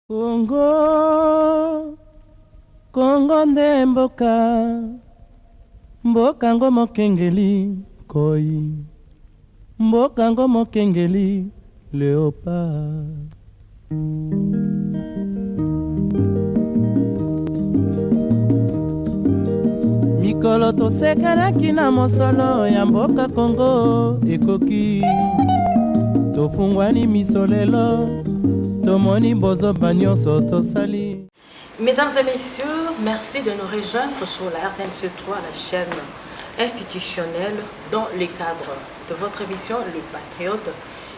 Congo, Congo nde mboka, mboka ngo mokengeli koi, mboka ngo mokengeli léopard. Mikolo tosekelaki na mosolo ya mboka Congo ekoki, tofungwani misolelo. Mesdames et messieurs, merci de nous rejoindre sur la RNC3, la chaîne institutionnelle, dans le cadre de votre émission Le Patriote,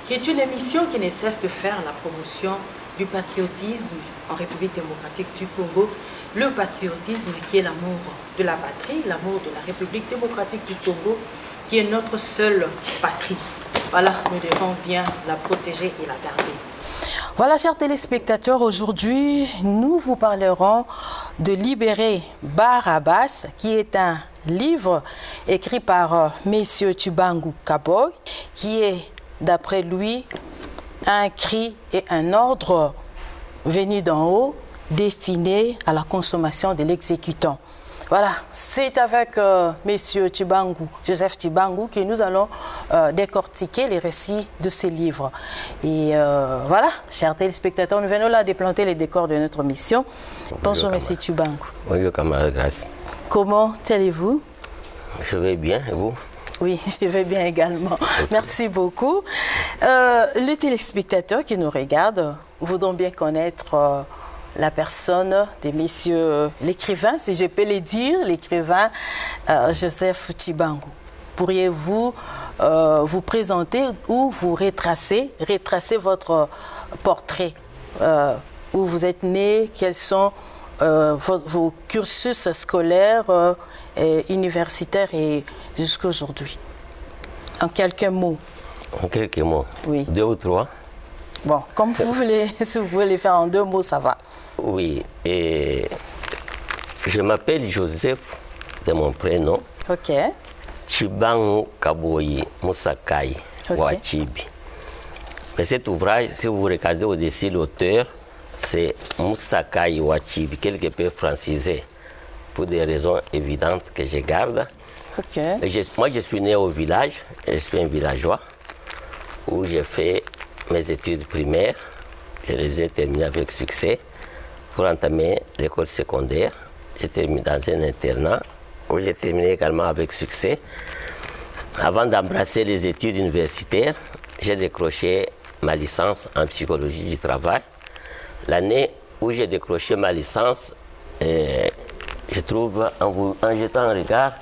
qui est une émission qui ne cesse de faire la promotion du patriotisme en République démocratique du Congo. Le patriotisme qui est l'amour de la patrie, l'amour de la République démocratique du Congo, qui est notre seule patrie. Voilà, nous devons bien la protéger et la garder. Voilà, chers téléspectateurs, aujourd'hui, nous vous parlerons de Libérer Barabbas, qui est un livre écrit par Messieurs Tshibangu Kaboy, qui est, d'après lui, un cri et un ordre venu d'en haut, destiné à la consommation de l'exécutant. Voilà, c'est avec Messieurs Tshibangu, Joseph Tshibangu, que nous allons décortiquer les récits de ces livres. Et voilà, chers téléspectateurs, nous venons là de planter les décors de notre mission. Bonjour, Monsieur Tshibangu. Bonjour, camarade Grace. Comment allez-vous? Je vais bien, et vous? Oui, je vais bien également. Okay. Merci beaucoup. Les téléspectateurs qui nous regardent voudront bien connaître la personne de messieurs l'écrivain, si je peux le dire, l'écrivain Joseph Tshibangu. Pourriez-vous vous présenter ou vous retracer votre portrait, où vous êtes né, quels sont vos cursus scolaires, universitaires et jusqu'à aujourd'hui? En quelques mots. En quelques mots? Oui. 2 ou 3? Bon, comme vous voulez, si vous voulez les faire en 2 mots, ça va. Oui, et je m'appelle Joseph, de mon prénom. Ok. Tshibangu Kaboyi Musakai Wachibi. Mais cet ouvrage, si vous regardez au-dessus, l'auteur, c'est Musakai Wachibi, quelque peu francisé, pour des raisons évidentes que je garde. Ok. Moi, je suis né au village, je suis un villageois, où j'ai fait mes études primaires. Je les ai terminées avec succès. Pour entamer l'école secondaire, j'ai terminé dans un internat où j'ai terminé également avec succès. Avant d'embrasser les études universitaires, j'ai décroché ma licence en psychologie du travail. L'année où j'ai décroché ma licence, je trouve, en jetant un regard,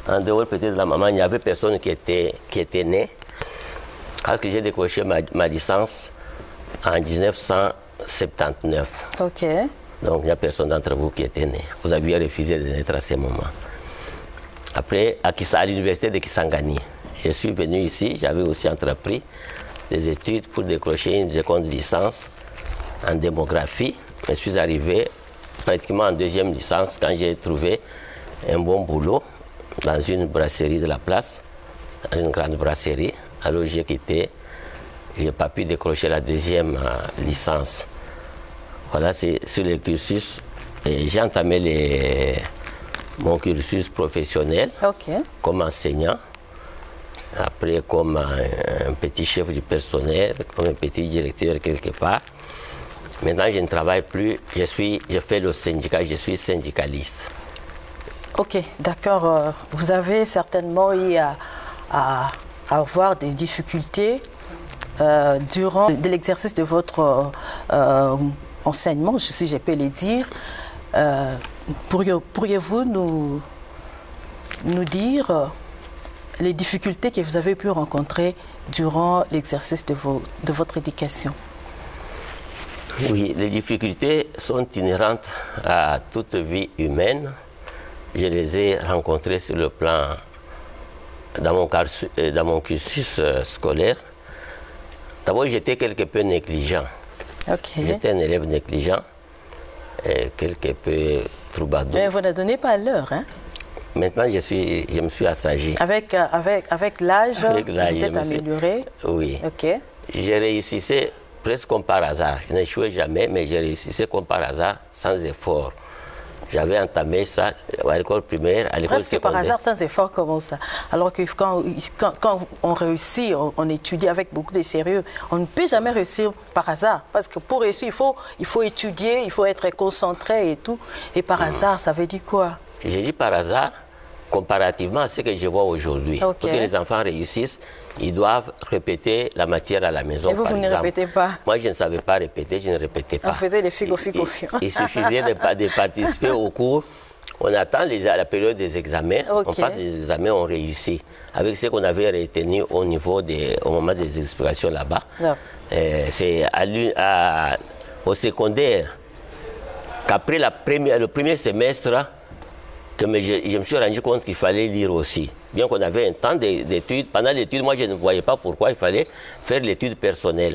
en dehors peut-être de la maman, il n'y avait personne qui était né. Parce que j'ai décroché ma licence en 1979. Ok. Donc, il n'y a personne d'entre vous qui était né. Vous aviez refusé de naître à ce moment. Après, à l'université de Kisangani, je suis venu ici, j'avais aussi entrepris des études pour décrocher une seconde licence en démographie. Je suis arrivé pratiquement en 2e licence quand j'ai trouvé un bon boulot dans une brasserie de la place, dans une grande brasserie. Alors j'ai quitté, je n'ai pas pu décrocher la 2e licence. Voilà, c'est sur le cursus. J'ai entamé mon cursus professionnel comme enseignant, après comme un petit chef du personnel, comme un petit directeur quelque part. Maintenant, je ne travaille plus, je fais le syndicat, je suis syndicaliste. Ok, d'accord. Vous avez certainement eu à avoir des difficultés durant l'exercice de votre enseignement, si je peux le dire. Pourriez-vous nous dire les difficultés que vous avez pu rencontrer durant l'exercice de votre éducation? Oui, les difficultés sont inhérentes à toute vie humaine. Je les ai rencontrées sur le plan dans mon cursus scolaire. D'abord, j'étais quelque peu négligent. Okay. J'étais un élève négligent, et quelque peu troubadour. Mais vous ne donnez pas l'heure, hein? Maintenant, je me suis assagi. Avec l'âge, vous êtes amélioré? Oui. Ok. J'ai réussi presque comme par hasard. Je n'échouais jamais, mais j'ai réussi. C'est comme par hasard, sans effort. J'avais entamé ça à l'école primaire, à l'école secondaire. Presque par hasard, sans effort, comment ça? Alors que quand on réussit, on étudie avec beaucoup de sérieux, on ne peut jamais réussir par hasard. Parce que pour réussir, il faut étudier, il faut être concentré et tout. Et par hasard, ça veut dire quoi? J'ai dit par hasard, comparativement à ce que je vois aujourd'hui. Okay. Pour que les enfants réussissent, ils doivent répéter la matière à la maison. Et vous, vous ne répétez pas? Moi, je ne savais pas répéter, je ne répétais pas. On faisait des figo. Il suffisait de participer au cours. On attend la période des examens. Okay. On passe les examens, on réussit. Avec ce qu'on avait retenu au moment des explications là-bas. C'est au secondaire qu'après le premier semestre, que je me suis rendu compte qu'il fallait lire aussi. Bien qu'on avait un temps d'études, pendant l'étude, moi je ne voyais pas pourquoi il fallait faire l'étude personnelle,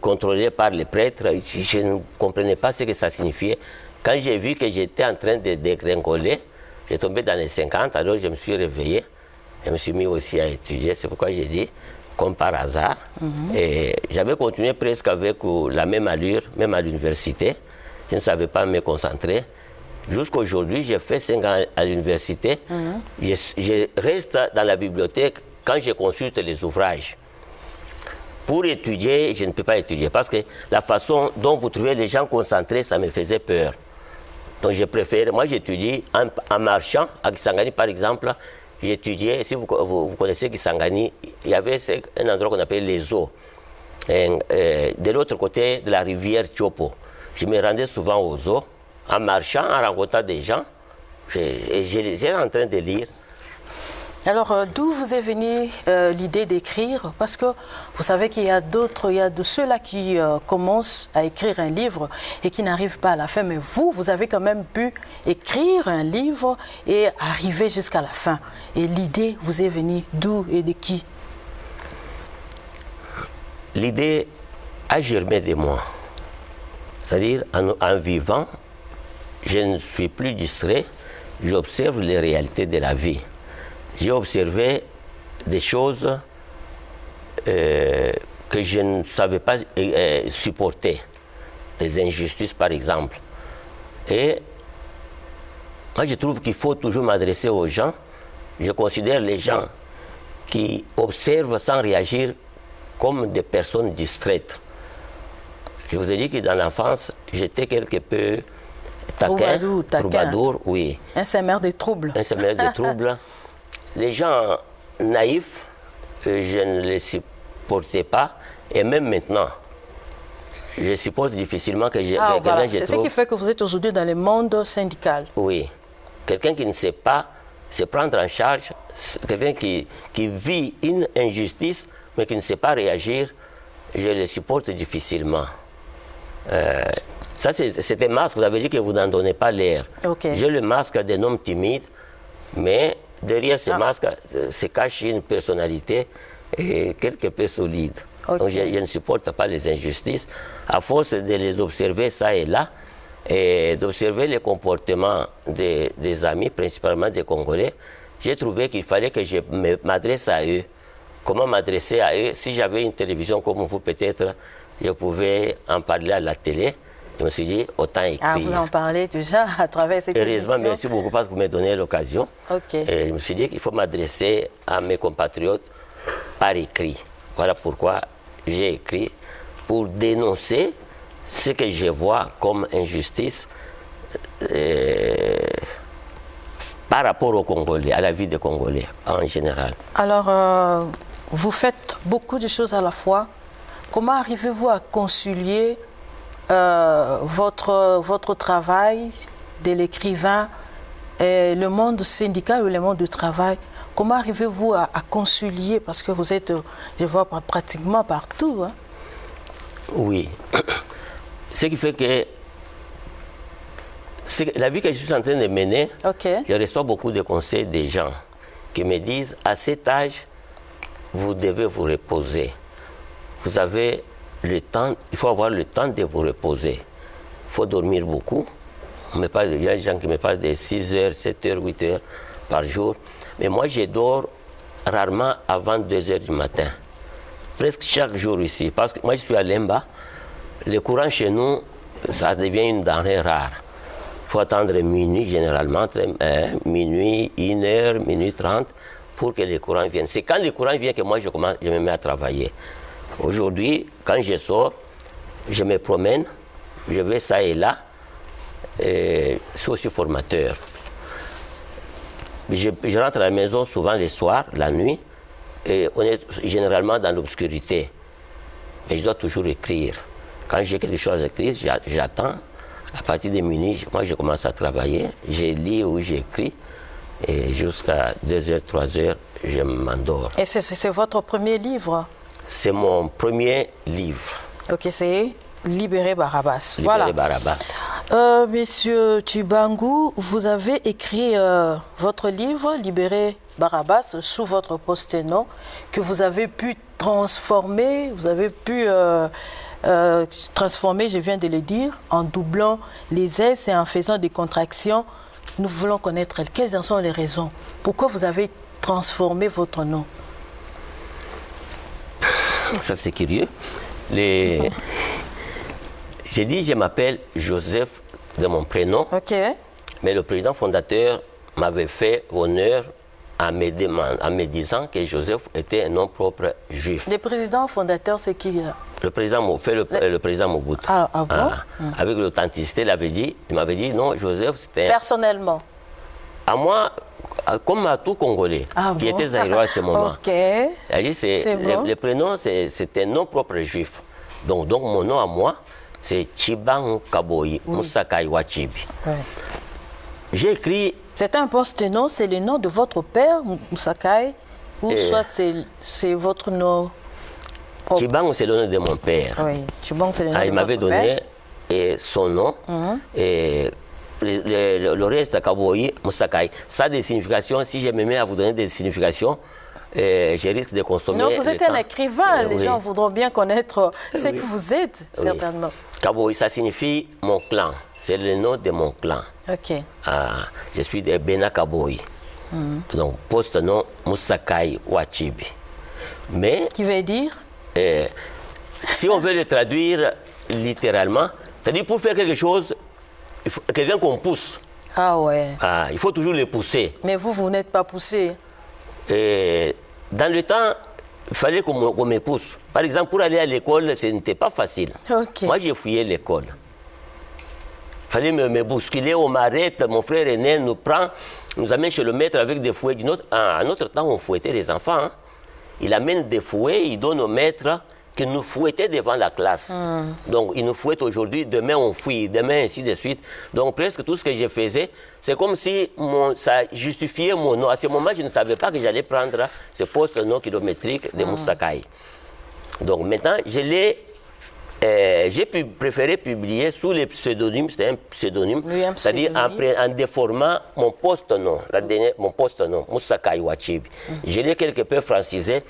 contrôlée par les prêtres. Je ne comprenais pas ce que ça signifiait. Quand j'ai vu que j'étais en train de dégringoler, j'ai tombé dans les 50, alors je me suis réveillé, je me suis mis aussi à étudier. C'est pourquoi j'ai dit, comme par hasard. Et j'avais continué presque avec la même allure, même à l'université. Je ne savais pas me concentrer. Jusqu'à aujourd'hui, j'ai fait 5 ans à l'université. Je reste dans la bibliothèque quand je consulte les ouvrages. Pour étudier, je ne peux pas étudier parce que la façon dont vous trouvez les gens concentrés, ça me faisait peur. Donc je préfère, moi j'étudie en marchant, à Kisangani par exemple, j'étudiais, si vous connaissez Kisangani, il y avait un endroit qu'on appelle les eaux, de l'autre côté de la rivière Chopo. Je me rendais souvent aux eaux, en marchant, en rencontrant des gens, j'étais en train de lire. Alors, d'où vous est venue l'idée d'écrire? Parce que vous savez qu'il y a d'autres, il y a de ceux-là qui commencent à écrire un livre et qui n'arrivent pas à la fin. Mais vous avez quand même pu écrire un livre et arriver jusqu'à la fin. Et l'idée vous est venue d'où et de qui? L'idée a germé de moi. C'est-à-dire, en vivant, je ne suis plus distrait, j'observe les réalités de la vie. J'ai observé des choses que je ne savais pas supporter, des injustices par exemple. Et moi je trouve qu'il faut toujours m'adresser aux gens. Je considère les gens qui observent sans réagir comme des personnes distraites. Je vous ai dit que dans l'enfance, j'étais quelque peu taquin, troubadour, oui. Un semeur de troubles. Un semeur de troubles. Les gens naïfs, je ne les supportais pas. Et même maintenant, je supporte difficilement que j'ai voilà. C'est ce qui fait que vous êtes aujourd'hui dans le monde syndical. Oui. Quelqu'un qui ne sait pas se prendre en charge, quelqu'un qui vit une injustice, mais qui ne sait pas réagir, je le supporte difficilement. Ça, c'est un masque. Vous avez dit que vous n'en donnez pas l'air. Okay. J'ai le masque d'un homme timide, mais derrière ce masque se cache une personnalité quelque peu solide. Okay. Donc je ne supporte pas les injustices. À force de les observer ça et là, et d'observer les comportements des amis, principalement des Congolais, j'ai trouvé qu'il fallait que je m'adresse à eux. Comment m'adresser à eux? Si j'avais une télévision comme vous, peut-être, je pouvais en parler à la télé. Je me suis dit, autant écrire. Vous en parlez déjà à travers cette émission. Heureusement, merci beaucoup parce que vous me donnez l'occasion. Okay. Je me suis dit qu'il faut m'adresser à mes compatriotes par écrit. Voilà pourquoi j'ai écrit, pour dénoncer ce que je vois comme injustice par rapport aux Congolais, à la vie des Congolais en général. Alors, vous faites beaucoup de choses à la fois. Comment arrivez-vous à concilier votre travail de l'écrivain et le monde syndical ou le monde du travail? Comment arrivez-vous à concilier? Parce que vous êtes, je vois, pratiquement partout. Hein? Oui. Ce qui fait que la vie que je suis en train de mener, je reçois beaucoup de conseils des gens qui me disent, à cet âge, vous devez vous reposer. Vous avez le temps, il faut avoir le temps de vous reposer. Il faut dormir beaucoup. Il y a des gens qui me parlent de 6 heures, 7 heures, 8 heures par jour. Mais moi, je dors rarement avant 2 heures du matin. presque chaque jour ici. Parce que moi, je suis à Lemba. Le courant chez nous, ça devient une denrée rare. Il faut attendre minuit, généralement, minuit, 1h, minuit 30, pour que le courant vienne. C'est quand le courant vient que moi, je me mets à travailler. Aujourd'hui, quand je sors, je me promène, je vais ça et là. Je suis aussi formateur. Je rentre à la maison souvent le soir, la nuit, et on est généralement dans l'obscurité. Mais je dois toujours écrire. Quand j'ai quelque chose à écrire, j'attends. À partir de minuit, moi je commence à travailler. Je lis ou j'écris. Et jusqu'à 2h, 3h, je m'endors. Et c'est votre premier livre? C'est mon premier livre. Ok, c'est Libérer Barabas. Libérer Barabas. Monsieur Tshibangou, vous avez écrit votre livre, Libérer Barabas, sous votre post-nom, que vous avez pu transformer, transformer, je viens de le dire, en doublant les S et en faisant des contractions. Nous voulons connaître quelles en sont les raisons. Pourquoi vous avez transformé votre nom? Ça, c'est curieux. J'ai dit, je m'appelle Joseph de mon prénom. Ok. Mais le président fondateur m'avait fait honneur en me disant que Joseph était un nom propre juif. Le président fondateur, c'est qui là? Le président Mobutu. Ah bon? Avec l'authenticité, il m'avait dit non, Joseph, c'était... Personnellement? À moi, comme à tout Congolais qui était zaïrois à ce moment. Ok. Le prénom, c'est un nom propre juif. Donc mon nom à moi, c'est Tshibangou Kaboyi Musakai Wachibi. Ouais. J'ai écrit... C'est un post-nom, c'est le nom de votre père, Musakai, ou soit c'est votre nom? Tshibangou, c'est le nom de mon père. Oui, Tshibangou, c'est le nom de votre père. Il m'avait donné son nom. Et le reste, Kaboyi Musakai. Ça a des significations. Si je me mets à vous donner des significations, je risque de consommer. Non, vous êtes un écrivain. Les gens voudront bien connaître ce que vous êtes, certainement. Kaboyi, ça signifie mon clan. C'est le nom de mon clan. Ok. Je suis de Bena Kaboyi. Donc, post-nom Musakai Wachibi. Mais... Qui veut dire? Si on veut le traduire littéralement, c'est-à-dire pour faire quelque chose, quelqu'un qu'on pousse. Ah ouais. Il faut toujours le pousser. Mais vous n'êtes pas poussé. Dans le temps, il fallait qu'on me pousse. Par exemple, pour aller à l'école, ce n'était pas facile. Okay. Moi, j'ai fouillé l'école. Il fallait me bousculer, on m'arrête, mon frère aîné nous prend, nous amène chez le maître avec des fouets. À notre temps, on fouettait les enfants. Hein. Il amène des fouets, il donne au maître qui nous fouettait devant la classe. Donc, il nous fouette aujourd'hui, demain on fouille, demain ainsi de suite. Donc, presque tout ce que je faisais, c'est comme si ça justifiait mon nom. À ce moment, je ne savais pas que j'allais prendre ce poste-nom kilométrique de Musakai. Donc, maintenant, j'ai préféré publier sous les pseudonymes, c'était un pseudonyme, c'est-à-dire en déformant mon poste-nom, mon poste-nom, Musakai Wachibi. Je l'ai quelque peu francisé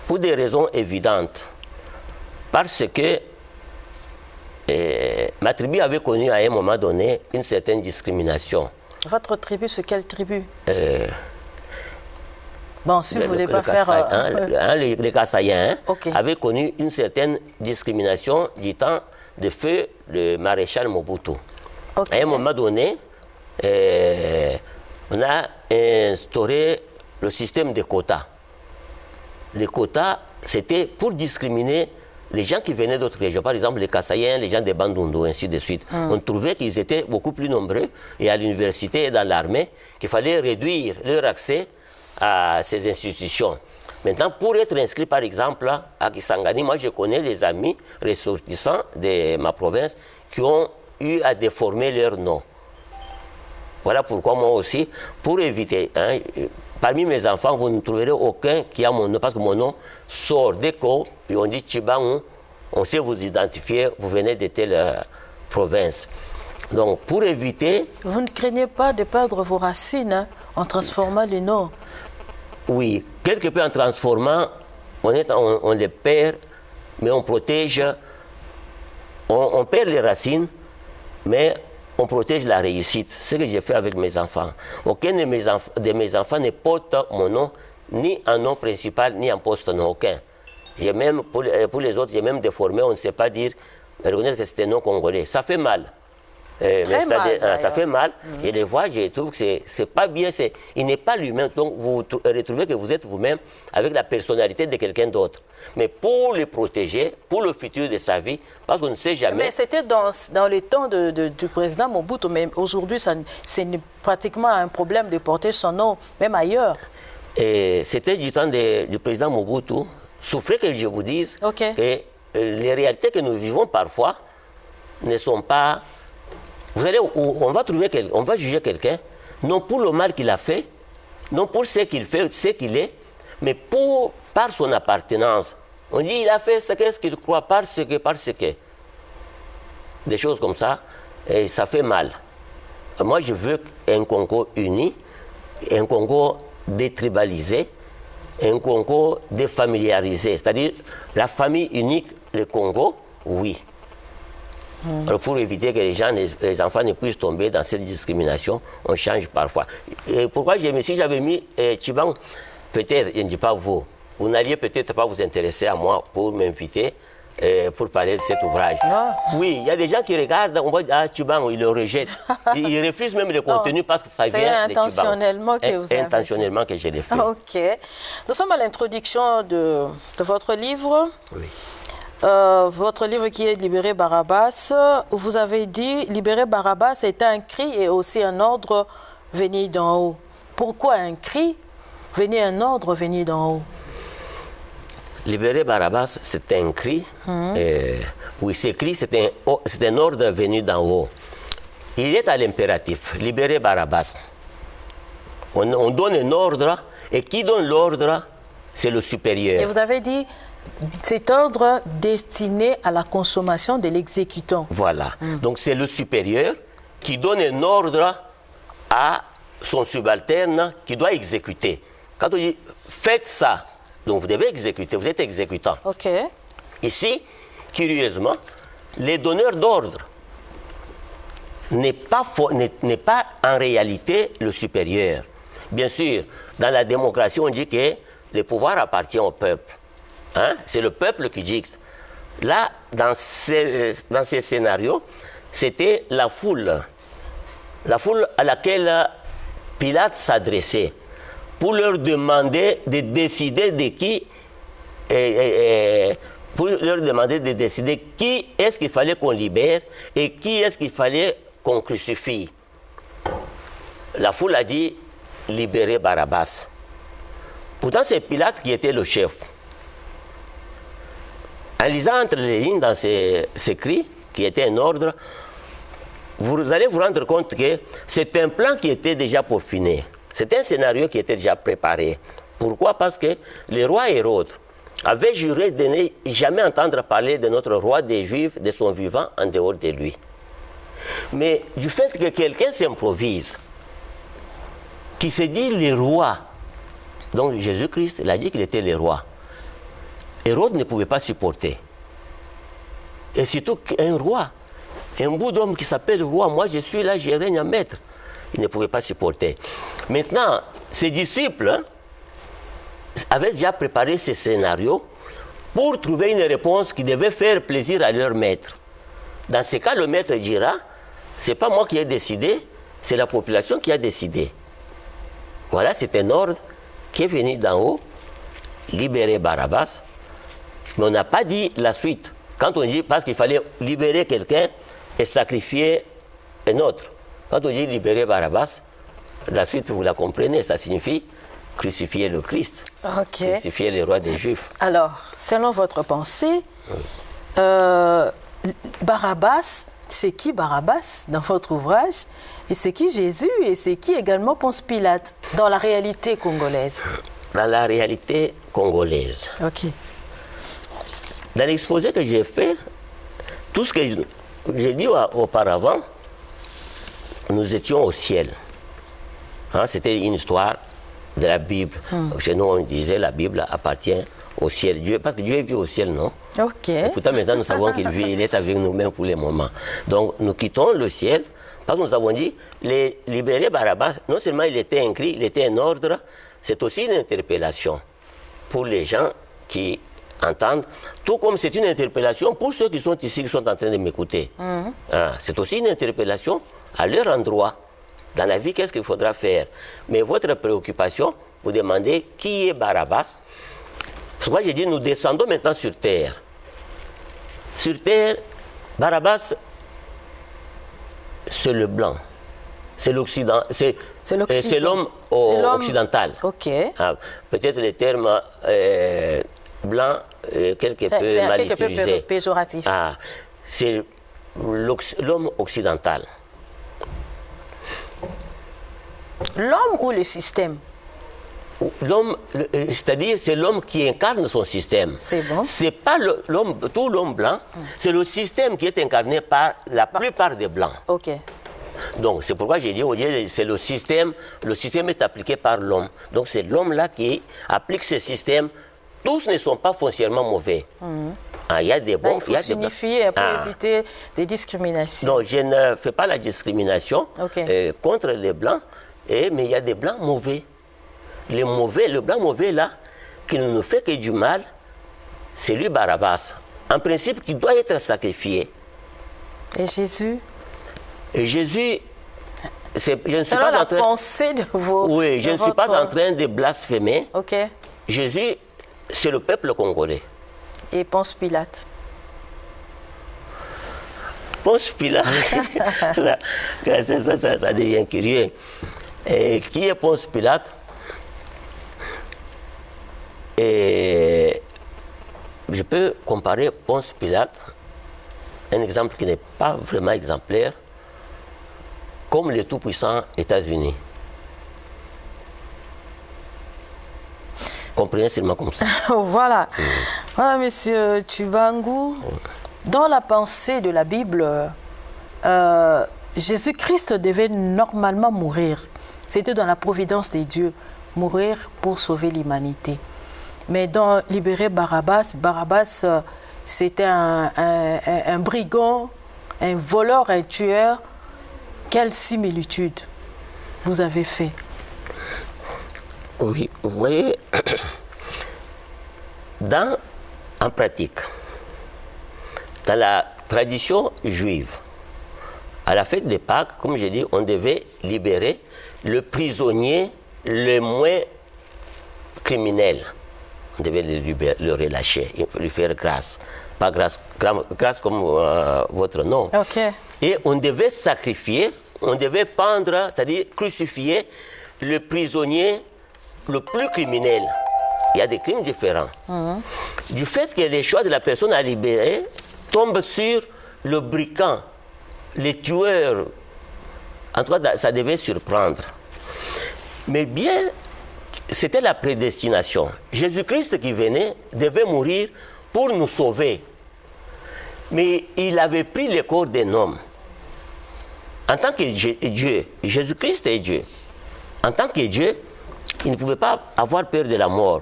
pour des raisons évidentes. Parce que ma tribu avait connu à un moment donné une certaine discrimination. Votre tribu, c'est quelle tribu? Bon, si vous ne voulez pas faire... les Kassaïens Okay. avaient connu une certaine discrimination du temps de feu le maréchal Mobutu. Okay. À un moment donné, on a instauré le système de quotas. Les quotas, c'était pour discriminer les gens qui venaient d'autres régions, par exemple les Kassaïens, les gens de Bandundu, ainsi de suite. On trouvait qu'ils étaient beaucoup plus nombreux et à l'université et dans l'armée, qu'il fallait réduire leur accès à ces institutions. Maintenant, pour être inscrit par exemple à Kisangani, moi je connais des amis ressortissants de ma province qui ont eu à déformer leur nom. Voilà pourquoi moi aussi, pour éviter, parmi mes enfants, vous ne trouverez aucun qui a mon nom, parce que mon nom sort dès qu'on dit Tshibangou, on sait vous identifier, vous venez de telle province. Donc, pour éviter... Vous ne craignez pas de perdre vos racines en transformant les noms? Oui, quelque peu en transformant, on les perd, mais on protège, on perd les racines, mais on protège la réussite. C'est ce que j'ai fait avec mes enfants. Aucun de mes enfants ne porte mon nom, ni en nom principal, ni en poste-nom, aucun. Même, pour les autres, j'ai même déformé, on ne sait pas dire, reconnaître que c'était non congolais. Ça fait mal. Ça fait mal. Je les vois, je trouve que c'est pas bien. Il n'est pas lui-même. Donc vous retrouvez que vous êtes vous-même avec la personnalité de quelqu'un d'autre. Mais pour le protéger, pour le futur de sa vie, parce qu'on ne sait jamais. Mais c'était dans le temps du président Mobutu, mais aujourd'hui, c'est pratiquement un problème de porter son nom, même ailleurs. C'était du temps du président Mobutu. Souffrez que je vous dise que les réalités que nous vivons parfois ne sont pas... Vous allez, on va juger quelqu'un, non pour le mal qu'il a fait, non pour ce qu'il fait, ce qu'il est, mais par son appartenance. On dit il a fait ce qu'il croit, parce que. Des choses comme ça, et ça fait mal. Moi, je veux un Congo uni, un Congo détribalisé, un Congo défamiliarisé. C'est-à-dire la famille unique, le Congo, oui. Alors pour éviter que les enfants ne puissent tomber dans cette discrimination, on change parfois. Et pourquoi si j'avais mis Tshibang, peut-être, je ne dis pas vous n'alliez peut-être pas vous intéresser à moi pour m'inviter pour parler de cet ouvrage. Oui, il y a des gens qui regardent, on voit Tshibang, ils le rejettent. Ils refusent même le contenu parce que ça vient de Tshibang. C'est intentionnellement que vous avez fait. Intentionnellement que je l'ai fait. Ok. Nous sommes à l'introduction de votre livre. Oui. Votre livre qui est Libérer Barabbas, vous avez dit Libérer Barabbas est un cri et aussi un ordre venu d'en haut. Pourquoi un cri, un ordre venu d'en haut? Libérer Barabbas, c'est un cri. Oui, ce cri, c'est un ordre venu d'en haut. Il est à l'impératif, libérer Barabbas. On donne un ordre, et qui donne l'ordre, c'est le supérieur. Et vous avez dit cet ordre destiné à la consommation de l'exécutant. Voilà. Donc c'est le supérieur qui donne un ordre à son subalterne qui doit exécuter. Quand on dit faites ça, donc vous devez exécuter, vous êtes exécutant. Ok. Ici, curieusement, les donneurs d'ordre n'est pas en réalité le supérieur. Bien sûr, dans la démocratie, on dit que le pouvoir appartient au peuple. Hein? C'est le peuple qui dicte. Là, dans ces scénarios, c'était la foule à laquelle Pilate s'adressait pour leur demander de décider de qui, est-ce qu'il fallait qu'on libère et qui est-ce qu'il fallait qu'on crucifie. La foule a dit libérer Barabbas. Pourtant, c'est Pilate qui était le chef. En lisant entre les lignes dans ces cris, qui était un ordre, vous allez vous rendre compte que c'est un plan qui était déjà peaufiné. C'est un scénario qui était déjà préparé. Pourquoi? Parce que le roi Hérode avait juré de ne jamais entendre parler de notre roi des Juifs, de son vivant, en dehors de lui. Mais du fait que quelqu'un s'improvise, qui se dit le roi, donc Jésus-Christ, il a dit qu'il était le roi. Hérode ne pouvait pas supporter. Et surtout qu'un roi, un bout d'homme qui s'appelle roi, moi je suis là, je règne en maître. Il ne pouvait pas supporter. Maintenant, ses disciples avaient déjà préparé ce scénario pour trouver une réponse qui devait faire plaisir à leur maître. Dans ce cas, le maître dira, c'est pas moi qui ai décidé, c'est la population qui a décidé. Voilà, c'est un ordre qui est venu d'en haut, libérer Barabbas. Mais on n'a pas dit la suite. Quand on dit, parce qu'il fallait libérer quelqu'un et sacrifier un autre. Quand on dit libérer Barabbas, la suite, vous la comprenez, ça signifie crucifier le Christ, crucifier le roi des Juifs. Alors, selon votre pensée, Barabbas, c'est qui Barabbas dans votre ouvrage? Et c'est qui Jésus? Et c'est qui également Ponce Pilate dans la réalité congolaise? Dans la réalité congolaise. Ok. Dans l'exposé que j'ai fait, tout ce que j'ai dit auparavant, nous étions au ciel. Hein, c'était une histoire de la Bible. Chez nous, on disait la Bible appartient au ciel. Dieu, parce que Dieu vit au ciel, non? Ok. Et pourtant, maintenant, nous savons qu'il vit, il est avec nous-mêmes pour le moment. Donc, nous quittons le ciel, parce que nous avons dit, les libérer Barabbas, non seulement il était un cri, il était un ordre, c'est aussi une interpellation pour les gens qui entendre, tout comme c'est une interpellation pour ceux qui sont ici, qui sont en train de m'écouter. C'est aussi une interpellation à leur endroit. Dans la vie, qu'est-ce qu'il faudra faire? Mais votre préoccupation, vous demandez qui est Barabbas. Parce que moi, j'ai dit, nous descendons maintenant sur terre. Sur terre, Barabbas, c'est le blanc. C'est l'Occident. C'est l'homme occidental. Ok. Peut-être le terme blanc quelque peu mal utilisé. Péjoratif. C'est l'homme occidental. L'homme ou le système? L'homme, c'est-à-dire c'est l'homme qui incarne son système. C'est bon. C'est pas tout l'homme blanc, c'est le système qui est incarné par la plupart des blancs. Ok. Donc c'est pourquoi j'ai dit c'est le système est appliqué par l'homme. Donc c'est l'homme-là qui applique ce système. Tous ne sont pas foncièrement mauvais. Il y a des bons, il faut s'unifier pour éviter des discriminations. Non, je ne fais pas la discrimination contre les blancs, mais il y a des blancs mauvais. Le blanc mauvais là, qui ne nous fait que du mal, c'est lui Barabbas. En principe, qui doit être sacrifié. Et Jésus? Et Jésus, je ne suis pas en train... pensée de vos... Oui, je ne suis pas en train de blasphémer. Ok. Jésus, c'est le peuple congolais. Et Ponce Pilate? Ponce Pilate, ça devient curieux. Et qui est Ponce Pilate? Et je peux comparer Ponce Pilate, un exemple qui n'est pas vraiment exemplaire, comme les tout-puissants États-Unis. Comprenez seulement comme ça. Voilà. Voilà, monsieur Tshibangou. Dans la pensée de la Bible, Jésus-Christ devait normalement mourir. C'était dans la providence de Dieu, mourir pour sauver l'humanité. Mais dans Libérer Barabbas, Barabbas, c'était un brigand, un voleur, un tueur. Quelle similitude vous avez fait? Oui, vous voyez, en pratique, dans la tradition juive, à la fête des Pâques, comme j'ai dit, on devait libérer le prisonnier le moins criminel. On devait le relâcher, lui faire grâce. Pas grâce comme votre nom. Okay. Et on devait sacrifier, on devait pendre, c'est-à-dire crucifier le prisonnier le plus criminel. Il y a des crimes différents. Du fait que les choix de la personne à libérer tombent sur le brigand, les tueurs. En tout cas, ça devait surprendre. Mais bien, c'était la prédestination. Jésus-Christ qui venait devait mourir pour nous sauver. Mais il avait pris le corps d'un homme. En tant que Dieu, Jésus-Christ est Dieu. En tant que Dieu, il ne pouvait pas avoir peur de la mort.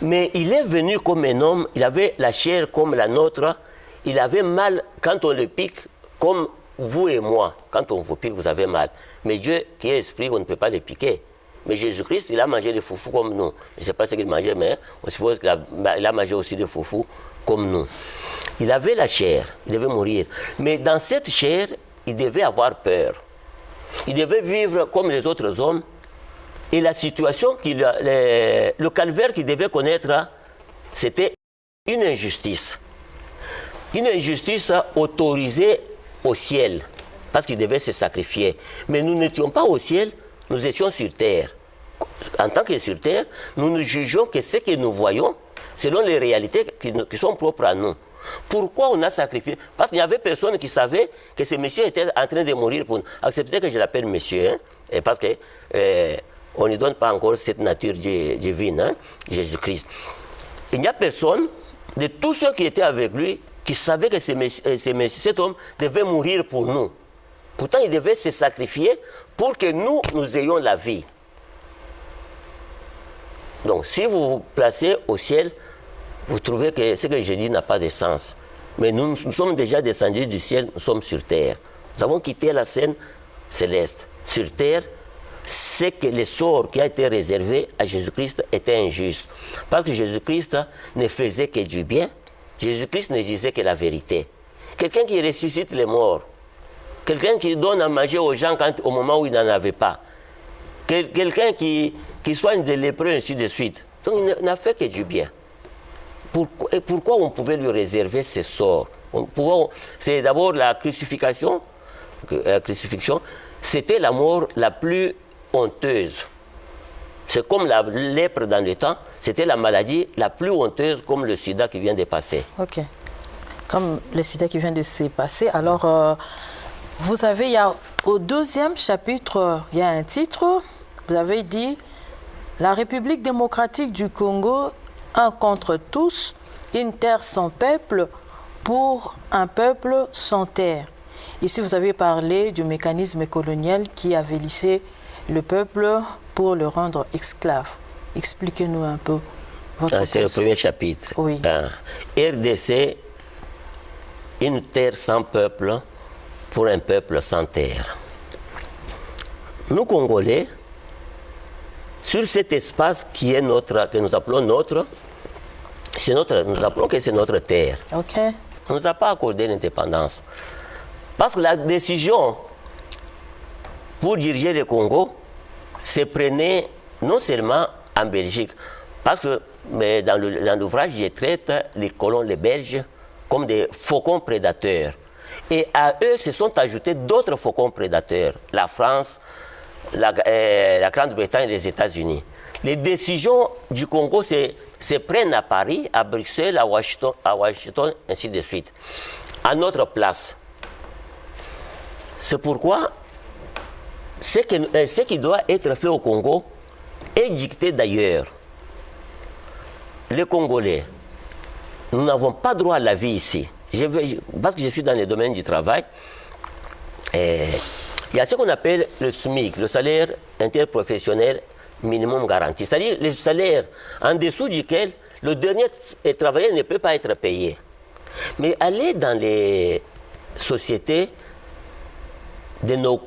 Mais il est venu comme un homme, il avait la chair comme la nôtre, il avait mal quand on le pique, comme vous et moi. Quand on vous pique, vous avez mal. Mais Dieu, qui est esprit, on ne peut pas le piquer. Mais Jésus-Christ, il a mangé des foufous comme nous. Je ne sais pas ce qu'il mangeait, mais on suppose qu'il a mangé aussi des foufous comme nous. Il avait la chair, il devait mourir. Mais dans cette chair, il devait avoir peur. Il devait vivre comme les autres hommes. Et la situation, le calvaire qu'il devait connaître, c'était une injustice. Une injustice autorisée au ciel, parce qu'il devait se sacrifier. Mais nous n'étions pas au ciel, nous étions sur terre. En tant que sur terre, nous ne jugeons que ce que nous voyons, selon les réalités qui sont propres à nous. Pourquoi on a sacrifié? Parce qu'il n'y avait personne qui savait que ce monsieur était en train de mourir pour nous. Acceptez que je l'appelle monsieur, hein, et parce que on ne donne pas encore cette nature divine, hein, Jésus-Christ. Il n'y a personne de tous ceux qui étaient avec lui qui savait que cet homme devait mourir pour nous. Pourtant, il devait se sacrifier pour que nous ayons la vie. Donc, si vous vous placez au ciel, vous trouvez que ce que je dis n'a pas de sens. Mais nous sommes déjà descendus du ciel, nous sommes sur terre. Nous avons quitté la scène céleste. Sur terre, c'est que le sort qui a été réservé à Jésus-Christ était injuste. Parce que Jésus-Christ ne faisait que du bien. Jésus-Christ ne disait que la vérité. Quelqu'un qui ressuscite les morts. Quelqu'un qui donne à manger aux gens au moment où ils n'en avaient pas. Quelqu'un qui soigne des lépreux, ainsi de suite. Donc il n'a fait que du bien. Pourquoi on pouvait lui réserver ce sort? C'est d'abord la crucifixion. La crucifixion, c'était la mort la plus honteuse. C'est comme la lèpre dans le temps, c'était la maladie la plus honteuse comme le sida qui vient de passer. Ok. Comme le sida qui vient de se passer. Alors, vous avez, au 2e chapitre, il y a un titre, vous avez dit « La République démocratique du Congo, un contre tous, une terre sans peuple, pour un peuple sans terre ». Ici, vous avez parlé du mécanisme colonial qui avilissait le peuple pour le rendre esclave. Expliquez-nous un peu votre C'est le premier chapitre. Oui. RDC, une terre sans peuple pour un peuple sans terre. Nous, Congolais, sur cet espace qui est notre, que nous appelons notre, nous appelons que c'est notre terre. Ok. On ne nous a pas accordé l'indépendance. Parce que la décision pour diriger le Congo se prenait non seulement en Belgique, parce que dans l'ouvrage, je traite les colons, les Belges, comme des faucons prédateurs. Et à eux se sont ajoutés d'autres faucons prédateurs, la France, la Grande-Bretagne et les États-Unis. Les décisions du Congo se prennent à Paris, à Bruxelles, à Washington, ainsi de suite, à notre place. C'est pourquoi ce qui doit être fait au Congo est dicté d'ailleurs. Les Congolais, nous n'avons pas droit à la vie ici. Parce que je suis dans le domaine du travail, il y a ce qu'on appelle le SMIC, le salaire interprofessionnel minimum garanti. C'est-à-dire le salaire en dessous duquel le dernier travailleur ne peut pas être payé. Mais aller dans les sociétés de nos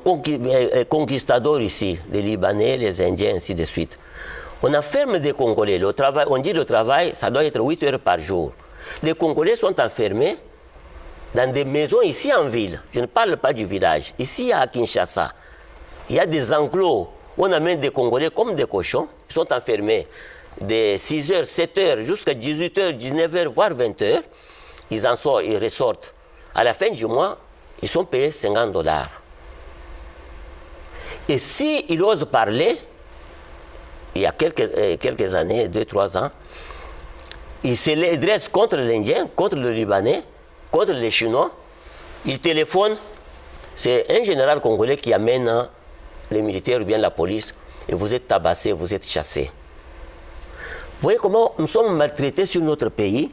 conquistadors ici, les Libanais, les Indiens, ainsi de suite. On enferme des Congolais. Le travail, on dit le travail, ça doit être 8 heures par jour. Les Congolais sont enfermés dans des maisons ici en ville. Je ne parle pas du village. Ici à Kinshasa, il y a des enclos où on amène des Congolais comme des cochons. Ils sont enfermés de 6h, 7h jusqu'à 18h, 19h, voire 20h. Ils en sortent, ils ressortent. À la fin du mois, ils sont payés $50. Et s'ils osent parler, il y a quelques années, 2-3 ans, ils se dressent contre l'Indien, contre le Libanais, contre les Chinois. Ils téléphonent. C'est un général congolais qui amène les militaires ou bien la police, et vous êtes tabassés, vous êtes chassés. Vous voyez comment nous sommes maltraités sur notre pays,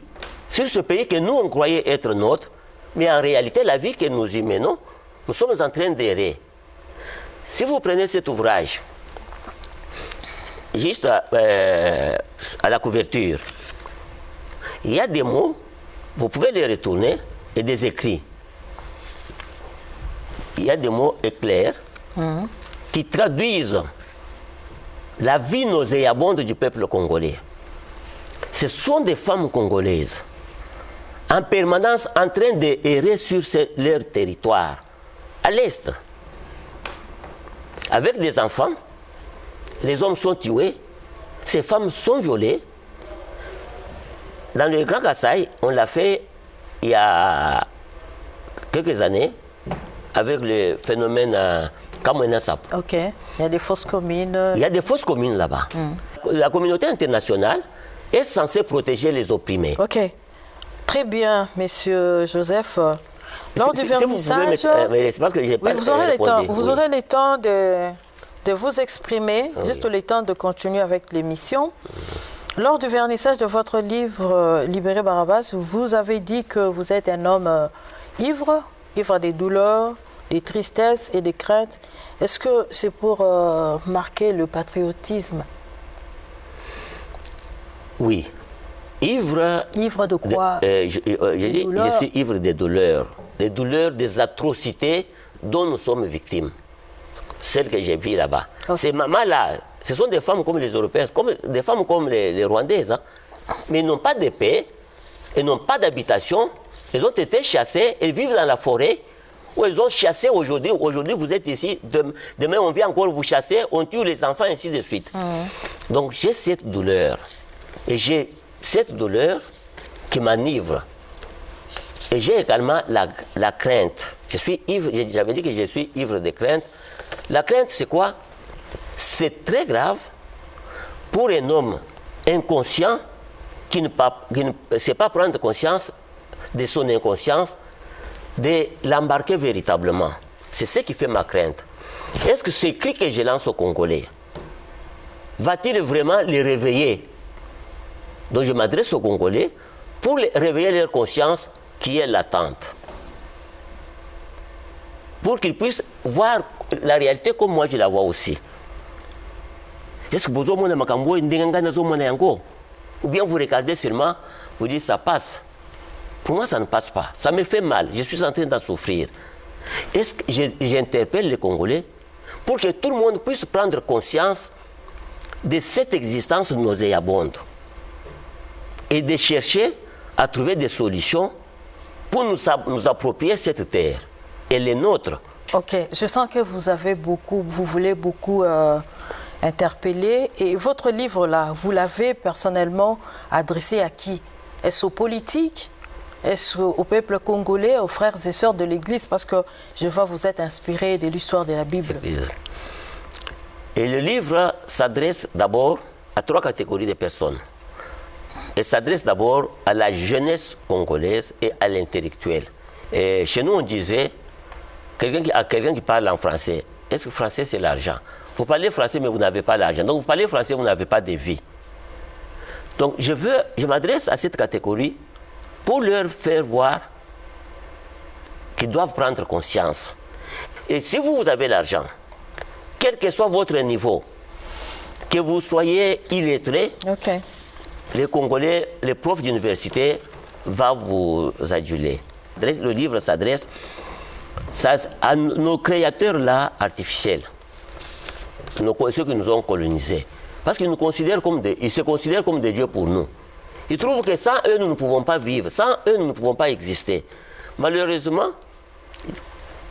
sur ce pays que nous, on croyait être nôtre, mais en réalité, la vie que nous y menons, nous sommes en train d'errer. Si vous prenez cet ouvrage, juste à la couverture, il y a des mots, vous pouvez les retourner, et des écrits. Il y a des mots clairs qui traduisent la vie nauséabonde du peuple congolais. Ce sont des femmes congolaises en permanence en train d'errer sur leur territoire, à l'est. Avec des enfants, les hommes sont tués, ces femmes sont violées. Dans le Grand Kasaï, on l'a fait il y a quelques années avec le phénomène Kamwena Sap. Ok, il y a des fausses communes. Il y a des fausses communes là-bas. La communauté internationale est censée protéger les opprimés. Ok, très bien, Monsieur Joseph. Lors du vernissage, vous aurez le temps de vous exprimer, juste le temps de continuer avec l'émission. Lors du vernissage de votre livre Libérer Barabas, vous avez dit que vous êtes un homme ivre des douleurs, des tristesses et des craintes. Est-ce que c'est pour marquer le patriotisme? Oui. Ivre de quoi? Je suis ivre des douleurs, des atrocités dont nous sommes victimes. celles que j'ai vues là-bas. Okay. Ces mamans-là, ce sont des femmes comme les Européennes, des femmes comme les Rwandaises, hein, mais ils n'ont pas de paix, elles n'ont pas d'habitation, elles ont été chassées, elles vivent dans la forêt, où elles ont chassé aujourd'hui. Aujourd'hui, vous êtes ici, demain, on vient encore vous chasser, on tue les enfants, ainsi de suite. Donc, j'ai cette douleur. Et j'ai cette douleur qui m'enivre. Et j'ai également la crainte. Je suis ivre, j'avais dit que je suis ivre de crainte. La crainte, c'est quoi? C'est très grave pour un homme inconscient qui ne sait pas prendre conscience de son inconscience, de l'embarquer véritablement. C'est ce qui fait ma crainte. Est-ce que ce cri que je lance aux Congolais va-t-il vraiment les réveiller? Donc je m'adresse aux Congolais pour réveiller leur conscience qui est latente. Pour qu'ils puissent voir la réalité comme moi je la vois aussi. Est-ce que vous avez makambo ou bien vous regardez seulement, vous dites ça passe. Pour moi, ça ne passe pas. Ça me fait mal. Je suis en train d'en souffrir. Est-ce que j'interpelle les Congolais pour que tout le monde puisse prendre conscience de cette existence nauséabonde et de chercher à trouver des solutions pour nous approprier cette terre et les nôtres. Ok, je sens que vous voulez beaucoup interpeller. Et votre livre-là, vous l'avez personnellement adressé à qui? Est-ce aux politiques? Est-ce au peuple congolais, aux frères et sœurs de l'Église? Parce que je vois vous êtes inspiré de l'histoire de la Bible. Et le livre s'adresse d'abord à 3 catégories de personnes. Il s'adresse d'abord à la jeunesse congolaise et à l'intellectuel. Et chez nous, on disait, à quelqu'un qui parle en français, est-ce que le français c'est l'argent? Vous parlez français, mais vous n'avez pas l'argent. Donc vous parlez français, vous n'avez pas de vie. Donc je m'adresse à cette catégorie pour leur faire voir qu'ils doivent prendre conscience. Et si vous avez l'argent, quel que soit votre niveau, que vous soyez illettré, okay, les Congolais, les profs d'université vont vous aduler. Le livre s'adresse à nos créateurs là artificiels, ceux qui nous ont colonisés. Parce qu'ils ils se considèrent comme des dieux pour nous. Ils trouvent que sans eux, nous ne pouvons pas vivre. Sans eux, nous ne pouvons pas exister. Malheureusement,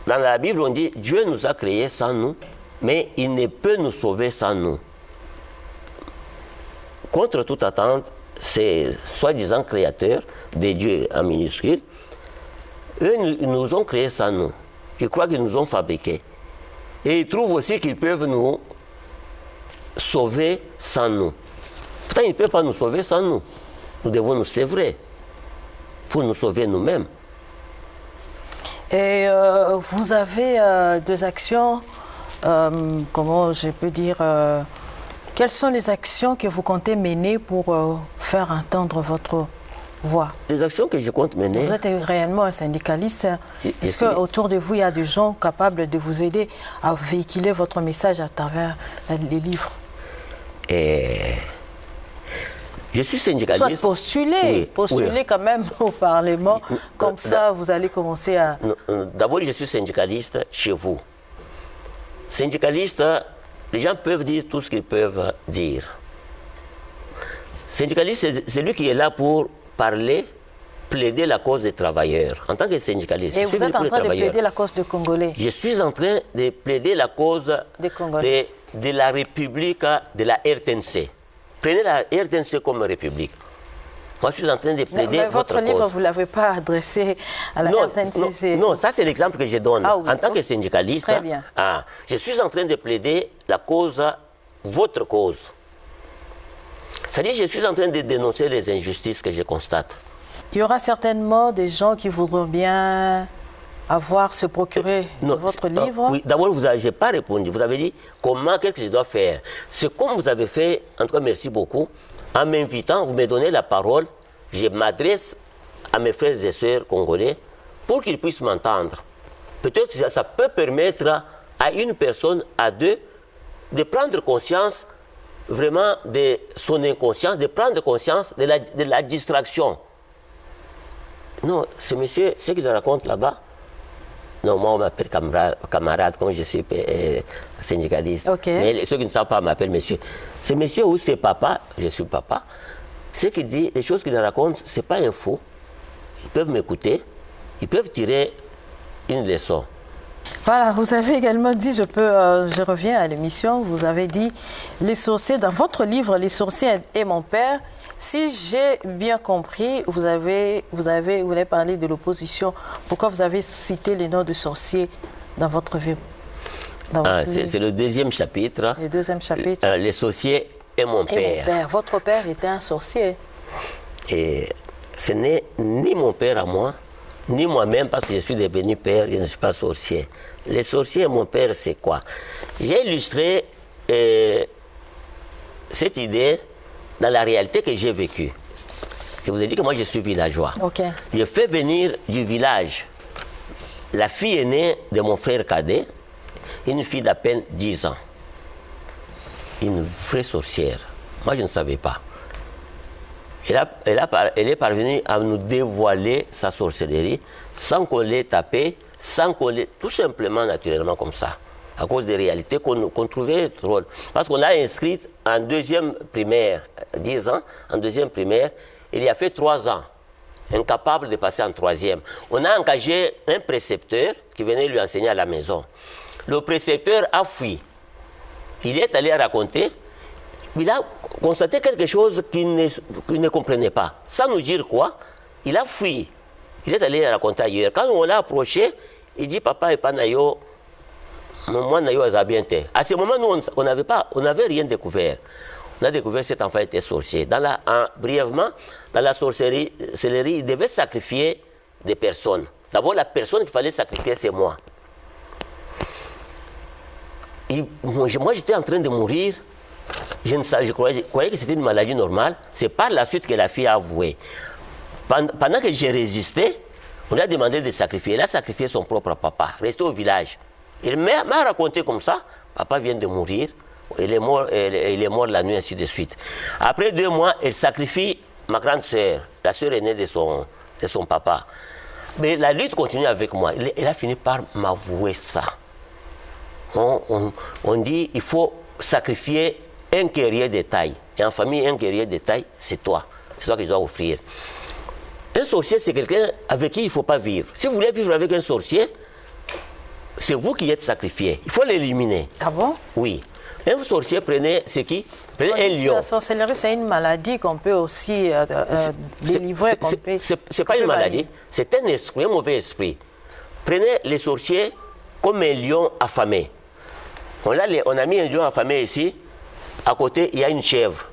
dans la Bible, on dit Dieu nous a créés sans nous, mais il ne peut nous sauver sans nous. Contre toute attente, ces soi-disant créateurs, des dieux en minuscule, eux, ils nous ont créés sans nous. Ils croient qu'ils nous ont fabriqués. Et ils trouvent aussi qu'ils peuvent nous sauver sans nous. Pourtant, ils ne peuvent pas nous sauver sans nous. Nous devons nous sévrer pour nous sauver nous-mêmes. Et vous avez des actions, comment je peux dire, quelles sont les actions que vous comptez mener pour faire entendre votre voix? Les actions que je compte mener... Vous êtes réellement un syndicaliste. Est-ce qu'autour de vous, il y a des gens capables de vous aider à véhiculer votre message à travers les livres? Je suis syndicaliste. Soit postuler oui. Quand même au Parlement, comme ça vous allez commencer à... D'abord, je suis syndicaliste chez vous. Syndicaliste, les gens peuvent dire tout ce qu'ils peuvent dire. Syndicaliste, c'est lui qui est là pour parler, plaider la cause des travailleurs. En tant que syndicaliste, et vous êtes en train de plaider la cause des Congolais? Je suis en train de plaider la cause de la République, de la RTNC. Prenez la RTNC comme république. Moi, je suis en train de plaider mais votre livre, cause. vous ne l'avez pas adressé à la RTNC. Non, ça c'est l'exemple que je donne. Oui, en tant que syndicaliste, très bien. Je suis en train de plaider la cause, votre cause. C'est-à-dire que je suis en train de dénoncer les injustices que je constate. Il y aura certainement des gens qui voudront bien se procurer votre livre. Oui, d'abord, je n'ai pas répondu. Vous avez dit qu'est-ce que je dois faire. C'est comme vous avez fait, en tout cas merci beaucoup, en m'invitant, vous me donnez la parole, je m'adresse à mes frères et sœurs congolais pour qu'ils puissent m'entendre. Peut-être que ça peut permettre à une personne, à deux, de prendre conscience vraiment de son inconscience, de prendre conscience de la distraction. Non, ce monsieur, ce qu'il raconte là-bas, Non, moi, on m'appelle camarade, comme je suis syndicaliste. Okay. Mais ceux qui ne savent pas m'appellent monsieur. C'est monsieur ou c'est papa, je suis papa. Ce qu'il dit, les choses qu'il raconte, ce n'est pas un faux. Ils peuvent m'écouter, ils peuvent tirer une leçon. Voilà, vous avez également dit, je reviens à l'émission, vous avez dit, les sorciers, dans votre livre, Les sorciers et mon père, si j'ai bien compris, vous avez parlé de l'opposition. Pourquoi vous avez cité les noms de sorciers dans votre vie? C'est le deuxième chapitre. Le deuxième chapitre. Les sorciers et mon père. Votre père était un sorcier. Et ce n'est ni mon père à moi, ni moi-même, parce que je suis devenu père, je ne suis pas sorcier. Les sorciers et mon père, c'est quoi? J'ai illustré cette idée dans la réalité que j'ai vécue. Je vous ai dit que moi, je suis villageois. Okay. Je fais venir du village la fille aînée de mon frère cadet, une fille d'à peine 10 ans. Une vraie sorcière. Moi, je ne savais pas. Elle est parvenue à nous dévoiler sa sorcellerie sans qu'on l'ait tapée, sans qu'on l'ait... Tout simplement, naturellement, comme ça. À cause des réalités qu'on trouvait drôles. Parce qu'on l'a inscrite en deuxième primaire, 10 ans, en deuxième primaire, il y a fait 3 ans, incapable de passer en troisième. On a engagé un précepteur qui venait lui enseigner à la maison. Le précepteur a fui. Il est allé raconter, il a constaté quelque chose qu'il ne comprenait pas. Sans nous dire quoi, il a fui. Il est allé raconter ailleurs. Quand on l'a approché, il dit, papa et pas nayo, moi nayo azabiente. À ce moment, nous, on n'avait rien découvert. On a découvert que cet enfant était sorcier. Brièvement, dans la sorcellerie, il devait sacrifier des personnes. D'abord, la personne qu'il fallait sacrifier, c'est moi. Moi, j'étais en train de mourir. Je croyais que c'était une maladie normale. C'est par la suite que la fille a avoué. Pendant que j'ai résisté, on lui a demandé de sacrifier. Elle a sacrifié son propre papa, resté au village. Il m'a raconté comme ça. Papa vient de mourir. Il est mort la nuit, ainsi de suite. Après 2 mois, elle sacrifie ma grande sœur, la sœur aînée de son papa. Mais la lutte continue avec moi. Elle a fini par m'avouer ça. On dit il faut sacrifier un guerrier de taille. Et en famille, un guerrier de taille, c'est toi. C'est toi que je dois offrir. Un sorcier, c'est quelqu'un avec qui il ne faut pas vivre. Si vous voulez vivre avec un sorcier, c'est vous qui êtes sacrifié. Il faut l'éliminer. Ah bon? Oui. Un sorcier, prenez un lion. La sorcellerie, c'est une maladie qu'on peut aussi délivrer. C'est pas une maladie, c'est un esprit, un mauvais esprit. Prenez les sorciers comme un lion affamé. On a mis un lion affamé ici. À côté, il y a une chèvre.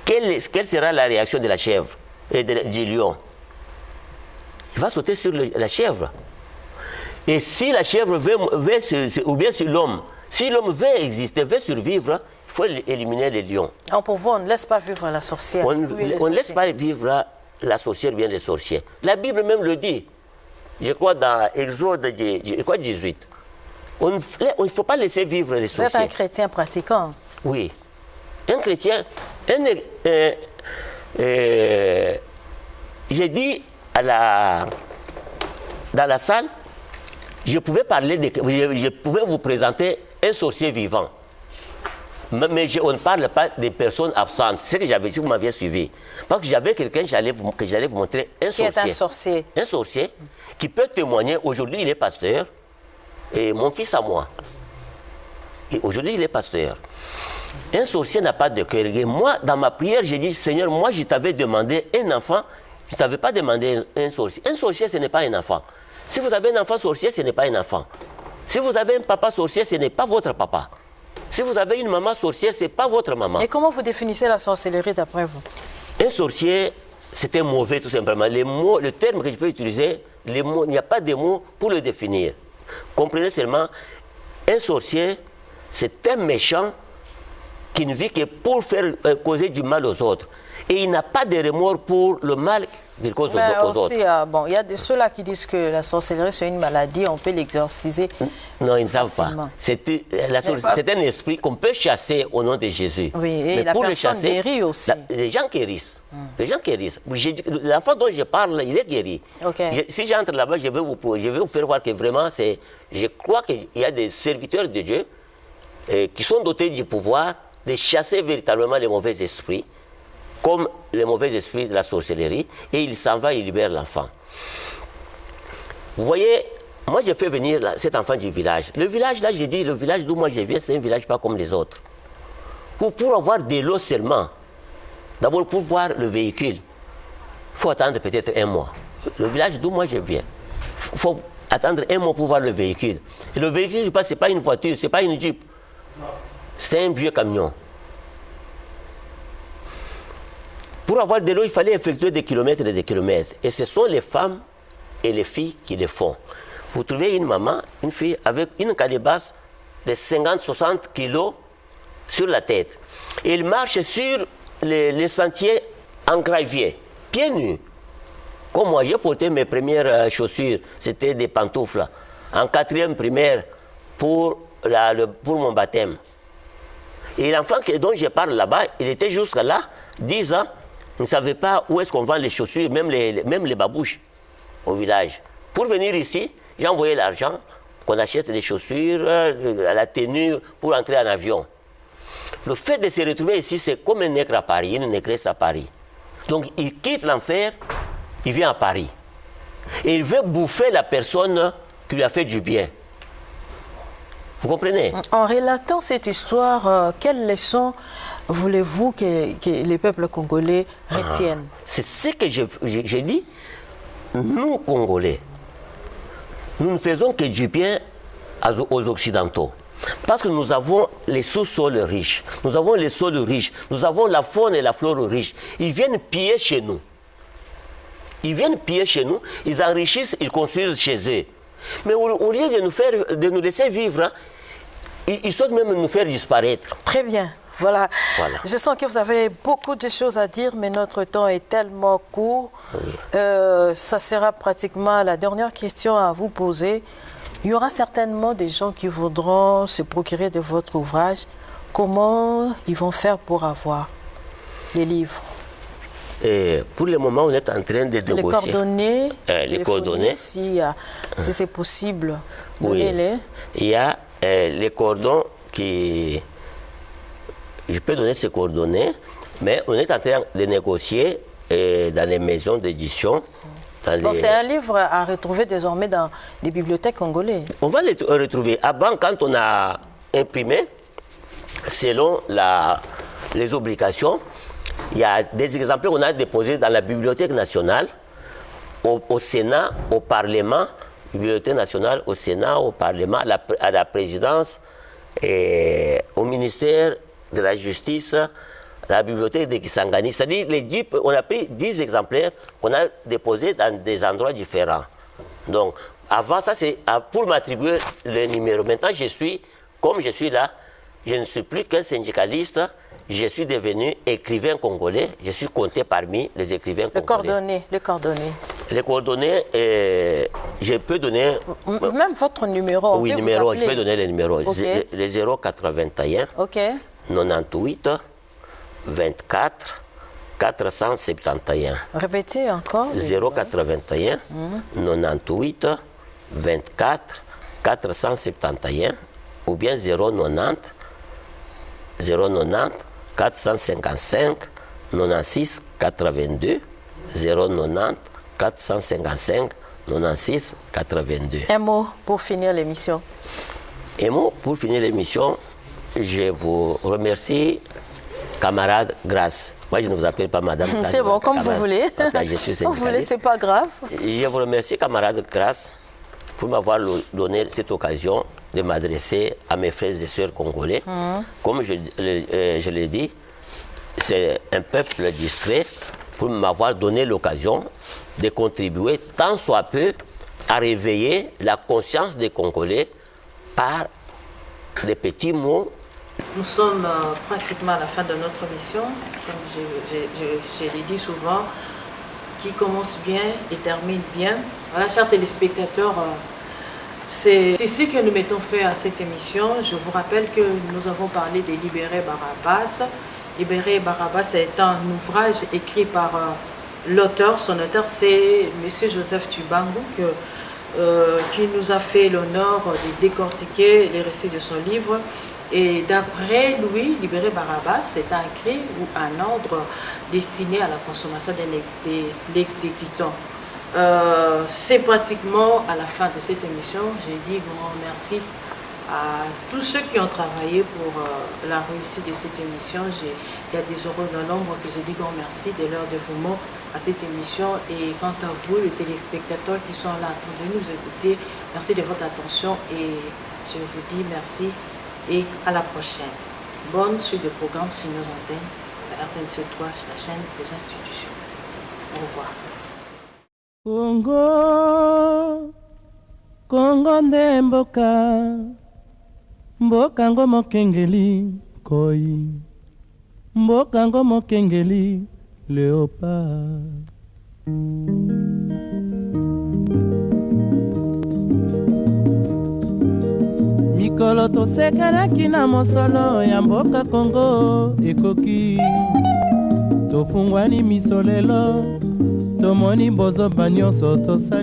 Quelle sera la réaction de la chèvre et du lion? Il va sauter sur la chèvre. Et si la chèvre veut ou bien si l'homme veut exister, veut survivre, il faut éliminer les lions. Donc pour vous, on ne laisse pas vivre la sorcière. On ne laisse pas vivre la sorcière, bien les sorciers. La Bible même le dit. Je crois dans Exode 18. Il ne faut pas laisser vivre les sorciers. Vous êtes un chrétien pratiquant. Oui. Un chrétien. J'ai dit dans la salle, je pouvais vous présenter un sorcier vivant. Mais on ne parle pas des personnes absentes. C'est ce que j'avais, si vous m'aviez suivi. Parce que j'avais quelqu'un que j'allais vous montrer, un sorcier. Qui est un sorcier. Un sorcier qui peut témoigner. Aujourd'hui, il est pasteur. Et mon fils à moi. Et aujourd'hui, il est pasteur. Un sorcier n'a pas de cœur. Et moi, dans ma prière, j'ai dit, Seigneur, moi, je t'avais demandé un enfant. Je ne t'avais pas demandé un sorcier. Un sorcier, ce n'est pas un enfant. Si vous avez un enfant sorcier, ce n'est pas un enfant. Si vous avez un papa sorcier, ce n'est pas votre papa. Si vous avez une maman sorcière, ce n'est pas votre maman. Et comment vous définissez la sorcellerie d'après vous? Un sorcier, c'est un mauvais tout simplement. Le terme que je peux utiliser, il n'y a pas de mots pour le définir. Comprenez seulement, un sorcier, c'est un méchant qui ne vit que pour faire causer du mal aux autres. Et il n'a pas de remords pour le mal qu'il cause aux autres. Il y a de ceux-là qui disent que la sorcellerie, c'est une maladie, on peut l'exorciser. Non, ils ne savent pas. C'est un esprit qu'on peut chasser au nom de Jésus. Oui, et mais la pour personne le chasser, guérit aussi. Les gens guérissent. Les gens guérissent. L'enfant dont je parle, il est guéri. Okay. Si j'entre là-bas, je vais vous faire voir que vraiment, je crois qu'il y a des serviteurs de Dieu qui sont dotés du pouvoir de chasser véritablement les mauvais esprits, comme les mauvais esprits de la sorcellerie, et il s'en va, il libère l'enfant. Vous voyez, moi j'ai fait venir cet enfant du village. Le village, là, j'ai dit, le village d'où moi je viens, c'est un village pas comme les autres. Pour avoir de l'eau seulement, d'abord pour voir le véhicule, il faut attendre peut-être 1 mois. Le village d'où moi je viens, il faut attendre 1 mois pour voir le véhicule. Et le véhicule, ce n'est pas une voiture, ce n'est pas une Jeep. C'est un vieux camion. Pour avoir de l'eau, il fallait effectuer des kilomètres et des kilomètres. Et ce sont les femmes et les filles qui le font. Vous trouvez une maman, une fille, avec une calebasse de 50-60 kilos sur la tête. Et il marche sur les sentiers en gravier, pieds nus. Comme moi, j'ai porté mes premières chaussures, c'était des pantoufles, en 4e primaire pour mon baptême. Et l'enfant dont je parle là-bas, il était jusqu'à là, 10 ans, il ne savait pas où est-ce qu'on vend les chaussures, même les babouches au village. Pour venir ici, j'ai envoyé l'argent, qu'on achète les chaussures, la tenue pour entrer en avion. Le fait de se retrouver ici, c'est comme un nègre à Paris, une négresse à Paris. Donc il quitte l'enfer, il vient à Paris. Et il veut bouffer la personne qui lui a fait du bien. Vous comprenez? En relatant cette histoire, quelles leçons voulez-vous que les peuples congolais retiennent? C'est ce que j'ai dit. Nous, Congolais, nous ne faisons que du bien aux Occidentaux. Parce que nous avons les sous-sols riches, nous avons les sols riches, nous avons la faune et la flore riches. Ils viennent piller chez nous. Ils viennent piller chez nous, ils enrichissent, ils construisent chez eux. Mais au lieu de nous laisser vivre, ils souhaitent même nous faire disparaître. Très bien. Voilà. Je sens que vous avez beaucoup de choses à dire, mais notre temps est tellement court. Oui. Ça sera pratiquement la dernière question à vous poser. Il y aura certainement des gens qui voudront se procurer de votre ouvrage. Comment ils vont faire pour avoir les livres? Et pour le moment, on est en train de négocier. Les coordonnées, si c'est possible, donnez-les. Oui. Il y a les cordons qui... Je peux donner ces coordonnées, mais on est en train de négocier dans les maisons d'édition. Bon, c'est un livre à retrouver désormais dans les bibliothèques congolaises. On va les retrouver. Avant, quand on a imprimé, selon les obligations, il y a des exemplaires qu'on a déposés dans la Bibliothèque nationale, au Sénat, au Parlement, Bibliothèque nationale, au Sénat, au Parlement, à la présidence, et au ministère de la Justice, la bibliothèque de Kisangani. C'est-à-dire, on a pris 10 exemplaires qu'on a déposés dans des endroits différents. Donc, avant ça, c'est pour m'attribuer le numéro. Maintenant, comme je suis là, je ne suis plus qu'un syndicaliste, je suis devenu écrivain congolais, je suis compté parmi les écrivains congolais. Les coordonnées. Les coordonnées, je peux donner... Même votre numéro. Oui, numéro, je peux donner les numéros. Okay. Les 081. Ok. 98 24 471. Répétez encore. 081 98 24 471 ou bien 090 455 96 82 090 455 96 82. Un mot pour finir l'émission. Un mot pour finir l'émission. Je vous remercie, camarade Grâce. Moi, je ne vous appelle pas madame. C'est bon, comme vous voulez. Parce que je suis syndicaliste. Comme vous voulez, c'est pas grave. Je vous remercie, camarade Grâce, pour m'avoir donné cette occasion de m'adresser à mes frères et sœurs congolais. Comme je l'ai dit, c'est un peuple discret pour m'avoir donné l'occasion de contribuer tant soit peu à réveiller la conscience des Congolais par des petits mots. Nous sommes pratiquement à la fin de notre mission. Comme je l'ai dit souvent, qui commence bien et termine bien. Voilà, chers téléspectateurs, c'est ici que nous mettons fin à cette émission. Je vous rappelle que nous avons parlé des libérés Barabas Libérer Barabas est un ouvrage écrit par l'auteur. Son auteur, c'est M. Joseph Tubangou, qui nous a fait l'honneur de décortiquer les récits de son livre. Et d'après lui, Libérer Barabas, c'est un cri ou un ordre destiné à la consommation de l'exécutant. C'est pratiquement à la fin de cette émission. J'ai dit grand merci à tous ceux qui ont travaillé pour la réussite de cette émission. Il y a des heureux dans l'ombre que j'ai dit grand merci de leur dévouement à cette émission. Et quant à vous, les téléspectateurs qui sont là en train de nous écouter, merci de votre attention et je vous dis merci et à la prochaine. Bonne suite de programme sur nos antennes, la RTNC3, la chaîne des institutions. Au revoir. Congo, Congo nde mboka, mboka ngo mokengeli koi, mboka ngo mokengeli léopard. Mikolo tosekelaki na mosolo ya mboka Congo ekoki, tofungwani miso lelo tomoni bozoba nyonso tosali.